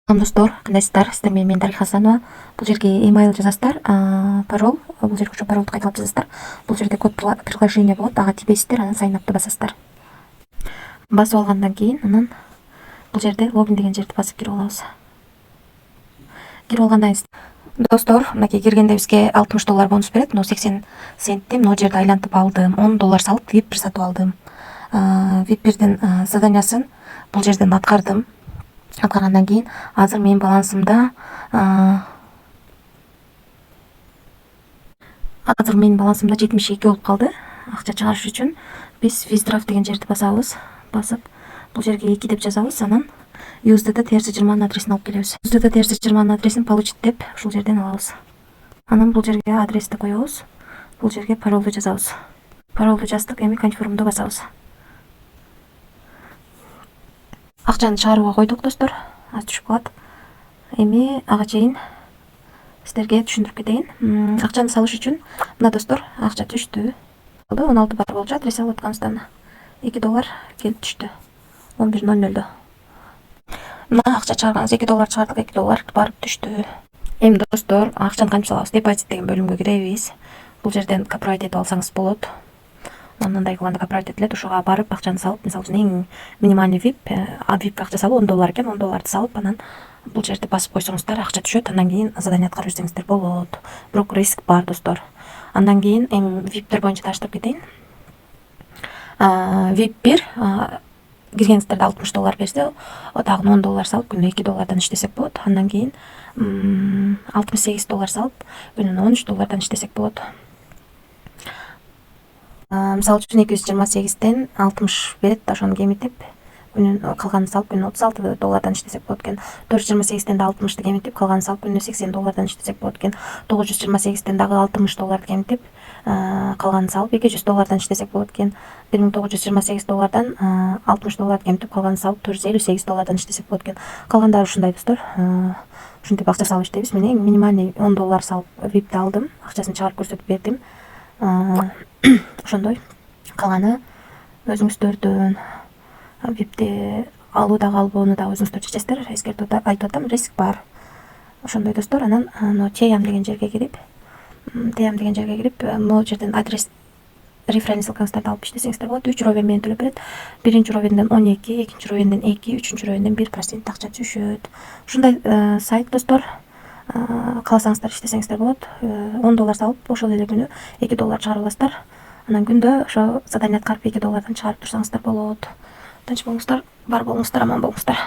Достор, кандайсыздар? Сиздер менен мен Дариха Хасанова. Бул жерге email жазасыздар, пароль, бул жерге ошо паролду кайталап жазасыздар. Бул жерде код приложение болот, ага тийбейсиздер, анан sign up'ты басасыздар. Басып алгандан кийин анан бул жерде логин деген жерди басып кирип алабыз. Кирип алгандан кийин достор, мынакей киргенде бизге $60 бонус берет. Мына 80 центти мына жерде айлантып алдым. $10 салып VIP сатып алдым. VIP 1дин заданиясын бул жерден аткардым. Аткаргандан кийин азыр менин балансымда азыр менин балансымда 72 болуп калды. Акча чыгарыш үчүн биз withdraw деген жерди басабыз. Басып бул жерге 2 деп жазабыз, анан USDT TRC20 адресин алып келебиз. USDT TRC20 адресин получить деп ушул жерден алабыз. Анан бул жерге адрести коебуз. Бул жерге паролду жазабыз. Паролду жаздык, эми confirm'ду басабыз. Акчаны чыгарууга койдук достор. Аз түшүп калат. Эми ага чейин сиздерге түшүндүрүп кетейин. Акчаны салыш үчүн мына достор, акча түштү. 16 бар болчу, адрес алып атканыбыздан $2 келип түштү. 11:00. Мына акча чыгарганбыз, $2 чыгардык, $2 барып түштү. Эми достор, акчаны кантип салабыз? Депозит деген бөлүмгө киребиз. Бул жерден копирайт этип алсаңыз болот. Мындай кылганда копирайт этилет, ошого барып акчаны салып, мисалы үчүн эң минимальный VIP акча салуу $10 экен, $10 салып, анан бул жерде басып койсоңуздар акча түшөт. Андан кийин задание аткарып жүрсөңүздөр болот. Бирок риск бар достор. Андан кийин эми VIP'тер боюнча таштырып кетейин. VIP 1 киргениңиздерде $60 берсе, дагы $10 салып күнүнө $2 иштесек болот. Андан кийин $68 салып күнүнө $13 иштесек болот. Мисалы үчүн 228ден 60 берет, ошону кемитип күнүнө калганын салып күнүнө $36 иштесек болот экен. 428ден да 60ты кемитип калганын салып күнүнө $80 иштесек болот экен. 928ден дагы $60 кемитип калганын салып $200 иштесек болот экен. $1928 $60 кемитип калганын салып $458 иштесек болот экен. Калгандары ушундай достор. Ушинтип акча салып иштейбиз. Мен эң минимальный $10 салып VIP'ти алдым. Акчасын чыгарып көрсөтүп бердим. Ошондой. Калганы өзүңүздөрдөн. VIP'ти алуу дагы албоону дагы өзүңүздөр чечесиздер. Эскертип айтып атам, риск бар. Ошондой достор. Анан TM деген жерге кирип, могу жерден адрес референс ссылкаңыздарды алып иштесеңиздер болот. 3 ровен менен төлөп берет. Биринчи ровенден 12, экинчи ровенден 2, үчүнчү ровенден 1% акча түшөт. Ушундай сайт достор. Кааласаңыздар иштесеңиздер болот. $10 салып, ошол эле күнү $2 чыгарып аласыздар. Анан күндө ошо задание аткарып $2 чыгарып турсаңыздар болот. Тынч болуңуздар, бар болуңуздар, аман болуңуздар.